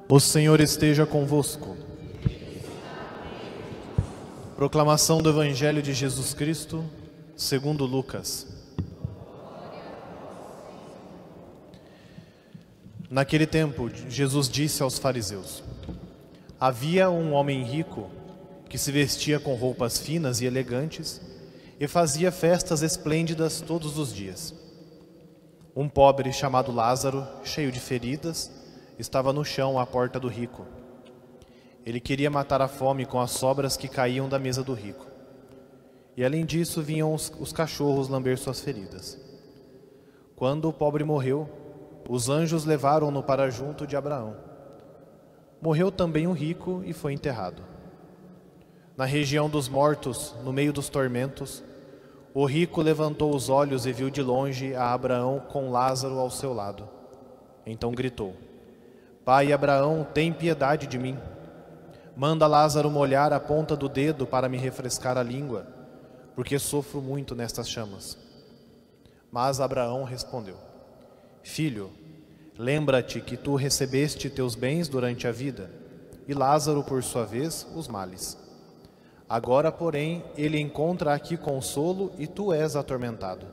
O Senhor esteja convosco. Proclamação do Evangelho de Jesus Cristo, segundo Lucas. Naquele tempo, Jesus disse aos fariseus: havia um homem rico que se vestia com roupas finas e elegantes e fazia festas esplêndidas todos os dias. Um pobre chamado Lázaro, cheio de feridas, estava no chão à porta do rico. Ele queria matar a fome com as sobras que caíam da mesa do rico. E além disso vinham os cachorros lamber suas feridas. Quando o pobre morreu, os anjos levaram-no para junto de Abraão. Morreu também o rico e foi enterrado. Na região dos mortos, no meio dos tormentos, o rico levantou os olhos e viu de longe a Abraão com Lázaro ao seu lado. Então gritou: Pai Abraão, tem piedade de mim. Manda Lázaro molhar a ponta do dedo para me refrescar a língua, porque sofro muito nestas chamas. Mas Abraão respondeu: Filho, lembra-te que tu recebeste teus bens durante a vida, e Lázaro, por sua vez, os males. Agora, porém, ele encontra aqui consolo e tu és atormentado.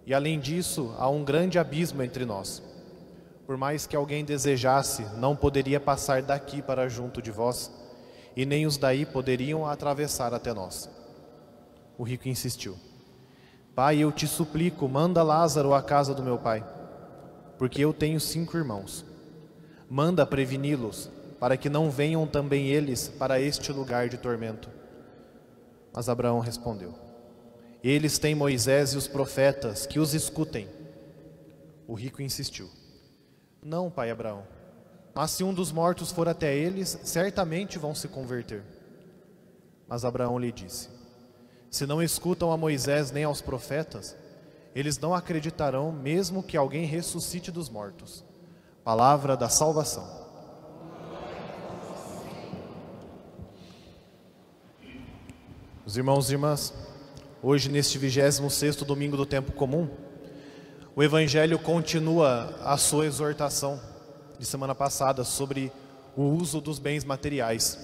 E além disso, há um grande abismo entre nós. Por mais que alguém desejasse, não poderia passar daqui para junto de vós, e nem os daí poderiam atravessar até nós. O rico insistiu: Pai, eu te suplico, manda Lázaro à casa do meu pai, porque eu tenho 5 irmãos. Manda preveni-los, para que não venham também eles para este lugar de tormento. Mas Abraão respondeu: Eles têm Moisés e os profetas, que os escutem. O rico insistiu: Não, pai Abraão, mas se um dos mortos for até eles, certamente vão se converter. Mas Abraão lhe disse: Se não escutam a Moisés nem aos profetas, eles não acreditarão mesmo que alguém ressuscite dos mortos. Palavra da salvação. Os irmãos e irmãs, hoje neste 26º domingo do tempo comum, o Evangelho continua a sua exortação de semana passada sobre o uso dos bens materiais.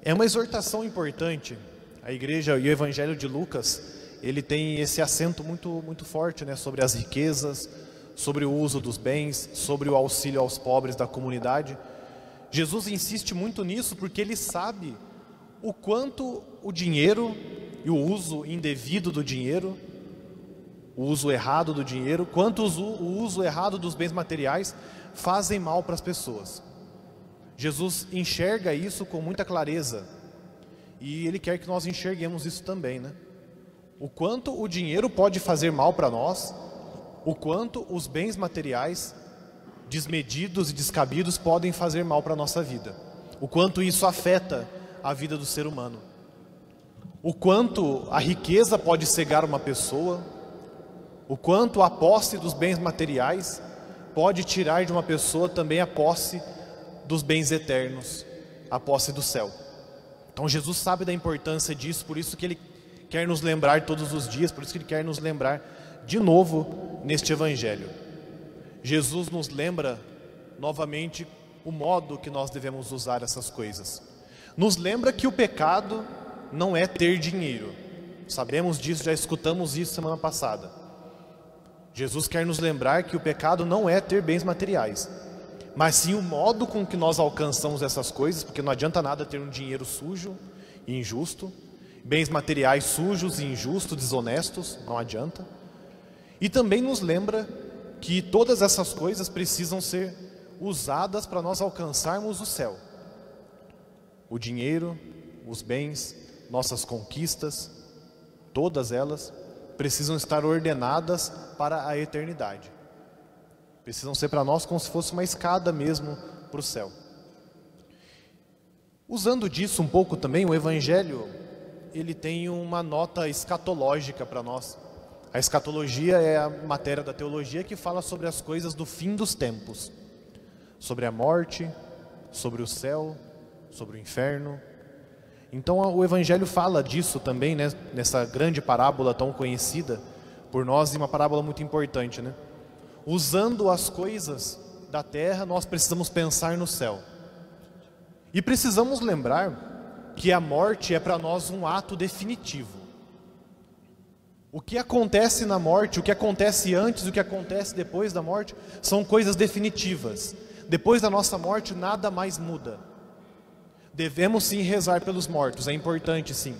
É uma exortação importante. A igreja e o Evangelho de Lucas, ele tem esse acento muito forte, né, sobre as riquezas, sobre o uso dos bens, sobre o auxílio aos pobres da comunidade. Jesus insiste muito nisso porque ele sabe o quanto o dinheiro e o uso indevido do dinheiro, o uso errado do dinheiro, quanto o uso errado dos bens materiais fazem mal para as pessoas. Jesus enxerga isso com muita clareza e Ele quer que nós enxerguemos isso também, né? O quanto o dinheiro pode fazer mal para nós, o quanto os bens materiais desmedidos e descabidos podem fazer mal para a nossa vida, o quanto isso afeta a vida do ser humano, o quanto a riqueza pode cegar uma pessoa, o quanto a posse dos bens materiais pode tirar de uma pessoa também a posse dos bens eternos, a posse do céu. Então Jesus sabe da importância disso, por isso que Ele quer nos lembrar todos os dias, por isso que Ele quer nos lembrar de novo neste Evangelho. Jesus nos lembra novamente o modo que nós devemos usar essas coisas. Nos lembra que o pecado não é ter dinheiro. Sabemos disso, já escutamos isso semana passada. Jesus quer nos lembrar que o pecado não é ter bens materiais, mas sim o modo com que nós alcançamos essas coisas, porque não adianta nada ter um dinheiro sujo e injusto, bens materiais sujos e injustos, desonestos, não adianta. E também nos lembra que todas essas coisas precisam ser usadas para nós alcançarmos o céu. O dinheiro, os bens, nossas conquistas, todas elas precisam estar ordenadas para a eternidade. Precisam ser para nós como se fosse uma escada mesmo para o céu. Usando disso um pouco também, o Evangelho, ele tem uma nota escatológica para nós. A escatologia é a matéria da teologia que fala sobre as coisas do fim dos tempos. Sobre a morte, sobre o céu, sobre o inferno. Então o Evangelho fala disso também, né, nessa grande parábola tão conhecida por nós, e uma parábola muito importante, né? Usando as coisas da terra, nós precisamos pensar no céu. E precisamos lembrar que a morte é para nós um ato definitivo. O que acontece na morte, o que acontece antes, o que acontece depois da morte, são coisas definitivas. Depois da nossa morte, nada mais muda. Devemos sim rezar pelos mortos, é importante sim,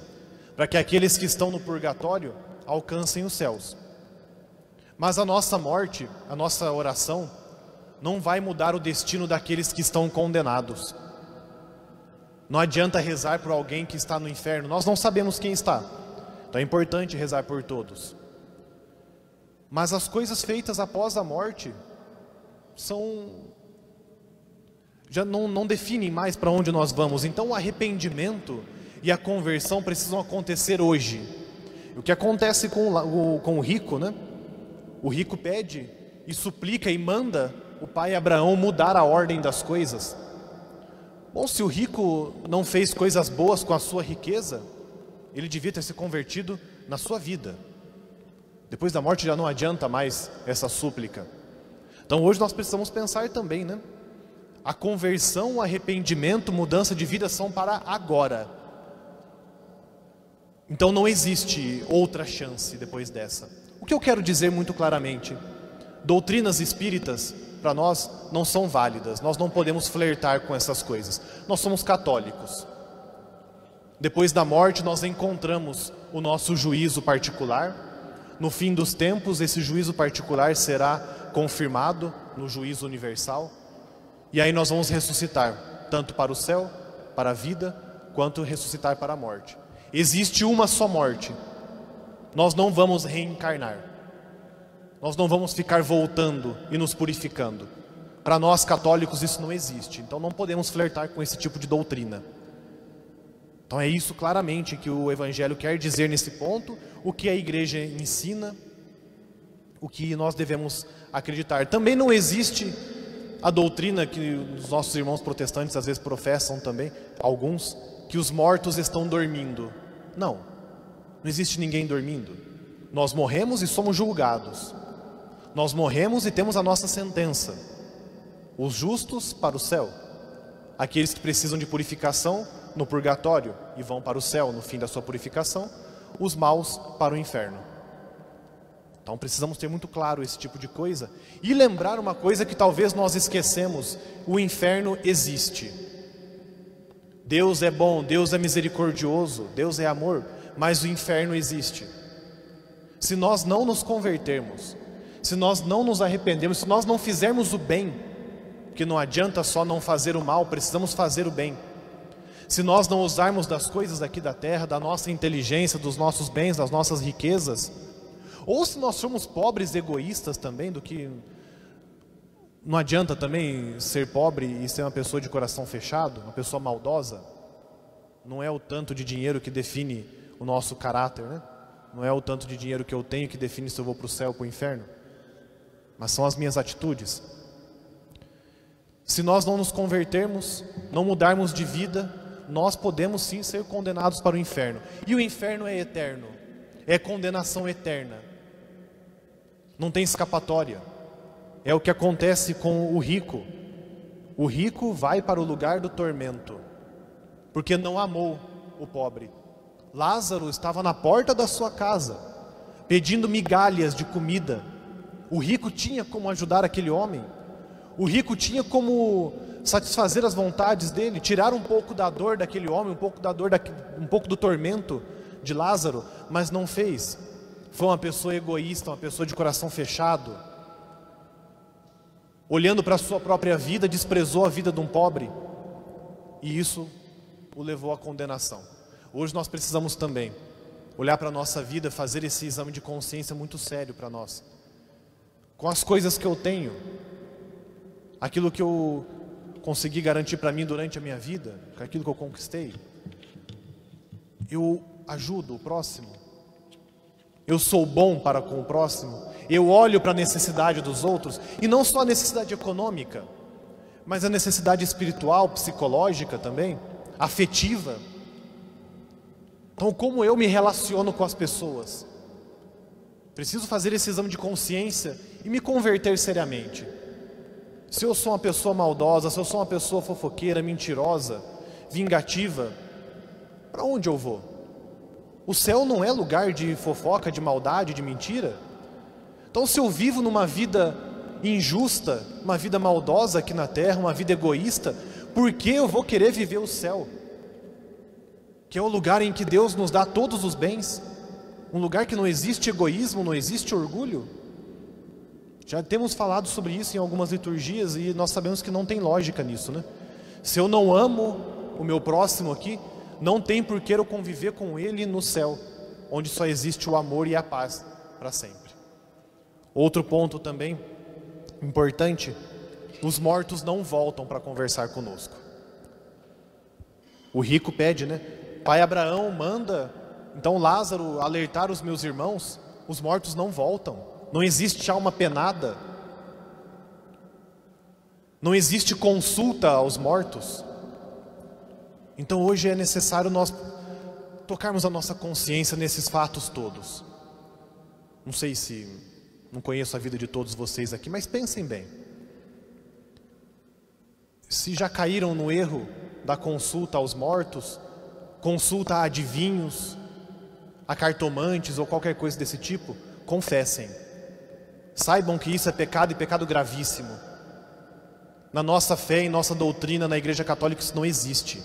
para que aqueles que estão no purgatório alcancem os céus. Mas a nossa morte, a nossa oração, não vai mudar o destino daqueles que estão condenados. Não adianta rezar por alguém que está no inferno, nós não sabemos quem está. Então é importante rezar por todos. Mas as coisas feitas após a morte já não definem mais para onde nós vamos. Então o arrependimento e a conversão precisam acontecer hoje. O que acontece com o rico, né? O rico pede e suplica e manda o pai Abraão mudar a ordem das coisas. Bom, se o rico não fez coisas boas com a sua riqueza, ele devia ter se convertido na sua vida. Depois da morte já não adianta mais essa súplica. Então hoje nós precisamos pensar também, né? A conversão, o arrependimento, mudança de vida são para agora. Então não existe outra chance depois dessa. O que eu quero dizer muito claramente: doutrinas espíritas para nós não são válidas. Nós não podemos flertar com essas coisas. Nós somos católicos. Depois da morte nós encontramos o nosso juízo particular. No fim dos tempos esse juízo particular será confirmado no juízo universal. E aí nós vamos ressuscitar, tanto para o céu, para a vida, quanto ressuscitar para a morte. Existe uma só morte. Nós não vamos reencarnar. Nós não vamos ficar voltando e nos purificando. Para nós católicos isso não existe. Então não podemos flertar com esse tipo de doutrina. Então é isso claramente que o Evangelho quer dizer nesse ponto, o que a igreja ensina, o que nós devemos acreditar. Também não existe a doutrina que os nossos irmãos protestantes às vezes professam também, alguns, que os mortos estão dormindo. Não existe ninguém dormindo. Nós morremos e somos julgados. Nós morremos e temos a nossa sentença. Os justos para o céu, aqueles que precisam de purificação no purgatório e vão para o céu no fim da sua purificação, os maus para o inferno. Então precisamos ter muito claro esse tipo de coisa e lembrar uma coisa que talvez nós esquecemos: o inferno existe. Deus é bom, Deus é misericordioso, Deus é amor, mas o inferno existe. Se nós não nos convertermos, se nós não nos arrependermos, se nós não fizermos o bem, porque não adianta só não fazer o mal, precisamos fazer o bem. Se nós não usarmos das coisas aqui da terra, da nossa inteligência, dos nossos bens, das nossas riquezas, ou se nós somos pobres egoístas também, do que não adianta também ser pobre e ser uma pessoa de coração fechado, uma pessoa maldosa. Não é o tanto de dinheiro que define o nosso caráter, né? Não é o tanto de dinheiro que eu tenho que define se eu vou para o céu ou para o inferno, mas são as minhas atitudes. Se nós não nos convertermos, não mudarmos de vida, nós podemos sim ser condenados para o inferno. E o inferno é eterno, é condenação eterna, não tem escapatória. É o que acontece com o rico. O rico vai para o lugar do tormento, porque não amou o pobre. Lázaro estava na porta da sua casa, pedindo migalhas de comida. O rico tinha como ajudar aquele homem. O rico tinha como satisfazer as vontades dele, tirar um pouco da dor daquele homem, um pouco do tormento de Lázaro, mas não fez. Foi uma pessoa egoísta, uma pessoa de coração fechado, olhando para a sua própria vida, desprezou a vida de um pobre, e isso o levou à condenação. Hoje nós precisamos também olhar para a nossa vida, fazer esse exame de consciência muito sério para nós. Com as coisas que eu tenho, aquilo que eu consegui garantir para mim durante a minha vida, com aquilo que eu conquistei, eu ajudo o próximo? Eu sou bom para com o próximo? Eu olho para a necessidade dos outros? E não só a necessidade econômica, mas a necessidade espiritual, psicológica também, afetiva. Então como eu me relaciono com as pessoas? Preciso fazer esse exame de consciência e me converter seriamente. se eu sou uma pessoa maldosa, se eu sou uma pessoa fofoqueira, mentirosa, vingativa, para onde eu vou? O céu não é lugar de fofoca, de maldade, de mentira. Então, se eu vivo numa vida injusta, uma vida maldosa aqui na terra, uma vida egoísta, por que eu vou querer viver o céu? Que é o lugar em que Deus nos dá todos os bens, um lugar que não existe egoísmo, não existe orgulho. Já temos falado sobre isso em algumas liturgias e nós sabemos que não tem lógica nisso, né? Se eu não amo o meu próximo aqui, não tem por que eu conviver com ele no céu, onde só existe o amor e a paz para sempre. Outro ponto também importante: os mortos não voltam para conversar conosco. O rico pede, né? Pai Abraão manda então Lázaro alertar os meus irmãos, os mortos não voltam. Não existe alma penada, não existe consulta aos mortos. Então hoje é necessário nós tocarmos a nossa consciência nesses fatos todos. Não sei se, não conheço a vida de todos vocês aqui, mas pensem bem. Se já caíram no erro da consulta aos mortos, consulta a adivinhos, a cartomantes ou qualquer coisa desse tipo, confessem. Saibam que isso é pecado e pecado gravíssimo. Na nossa fé, em nossa doutrina, na Igreja Católica, isso não existe.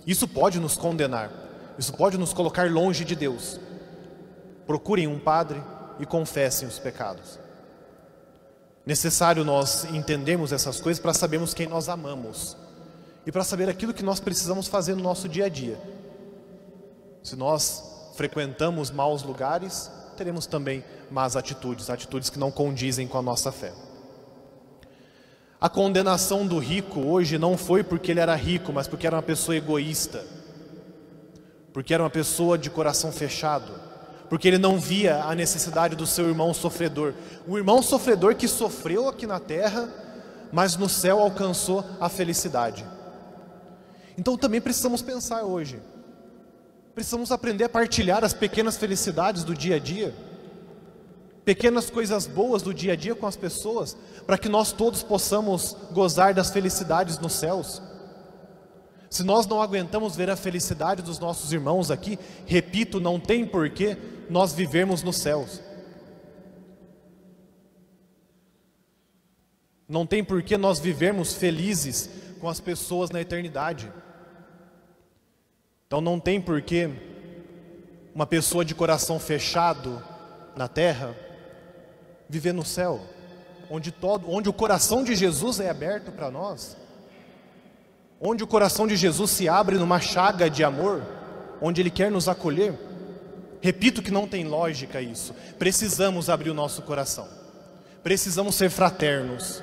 Isso pode nos condenar, isso pode nos colocar longe de Deus. Procurem um padre e confessem os pecados. Necessário nós entendermos essas coisas para sabermos quem nós amamos e para saber aquilo que nós precisamos fazer no nosso dia a dia. Se nós frequentamos maus lugares, teremos também más atitudes, atitudes que não condizem com a nossa fé. A condenação do rico hoje não foi porque ele era rico, mas porque era uma pessoa egoísta, porque era uma pessoa de coração fechado, porque ele não via a necessidade do seu irmão sofredor. O irmão sofredor que sofreu aqui na terra, mas no céu alcançou a felicidade. Então também precisamos pensar hoje. Precisamos aprender a partilhar as pequenas felicidades do dia a dia, pequenas coisas boas do dia a dia com as pessoas, para que nós todos possamos gozar das felicidades nos céus. Se nós não aguentamos ver a felicidade dos nossos irmãos aqui, repito, não tem porquê nós vivermos nos céus. Não tem porquê nós vivermos felizes com as pessoas na eternidade. Então não tem porquê uma pessoa de coração fechado na terra viver no céu, onde o coração de Jesus é aberto para nós, onde o coração de Jesus se abre numa chaga de amor, onde Ele quer nos acolher. Repito que não tem lógica isso. Precisamos abrir o nosso coração, precisamos ser fraternos,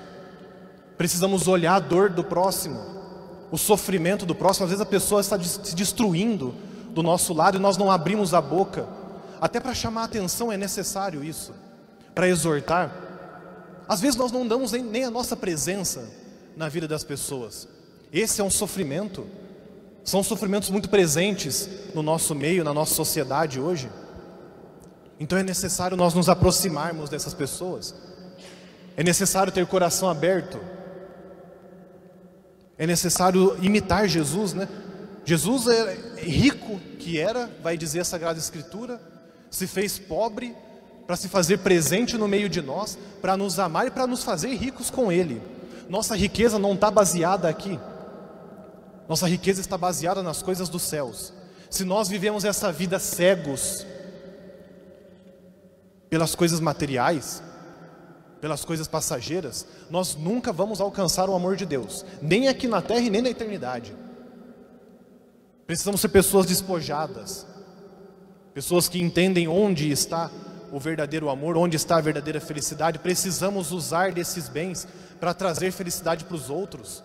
precisamos olhar a dor do próximo, o sofrimento do próximo. Às vezes a pessoa está se destruindo do nosso lado e nós não abrimos a boca. Até para chamar a atenção é necessário isso, para exortar. Às vezes nós não damos nem a nossa presença na vida das pessoas. Esse é um sofrimento. São sofrimentos muito presentes no nosso meio, na nossa sociedade hoje. Então é necessário nós nos aproximarmos dessas pessoas. É necessário ter coração aberto. É necessário imitar Jesus, né? Jesus é rico que era, vai dizer a Sagrada Escritura, se fez pobre para se fazer presente no meio de nós, para nos amar e para nos fazer ricos com Ele. Nossa riqueza não está baseada aqui. Nossa riqueza está baseada nas coisas dos céus. Se nós vivemos essa vida cegos pelas coisas materiais, pelas coisas passageiras, nós nunca vamos alcançar o amor de Deus, nem aqui na terra e nem na eternidade. Precisamos ser pessoas despojadas, pessoas que entendem onde está o verdadeiro amor, onde está a verdadeira felicidade. Precisamos usar desses bens para trazer felicidade para os outros.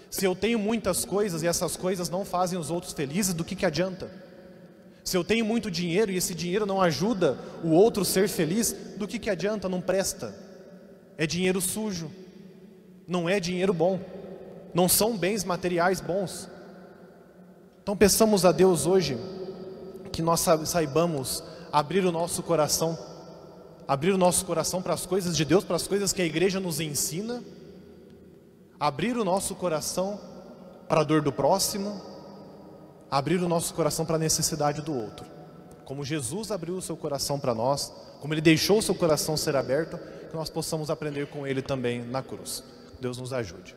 Se eu tenho muitas coisas e essas coisas não fazem os outros felizes, do que adianta? Se eu tenho muito dinheiro e esse dinheiro não ajuda o outro a ser feliz, do que adianta? Não presta. É dinheiro sujo, não é dinheiro bom, não são bens materiais bons. Então peçamos a Deus hoje que nós saibamos abrir o nosso coração para as coisas de Deus, para as coisas que a igreja nos ensina, abrir o nosso coração para a dor do próximo, abrir o nosso coração para a necessidade do outro. Como Jesus abriu o seu coração para nós, como Ele deixou o seu coração ser aberto, que nós possamos aprender com Ele também na cruz. Deus nos ajude.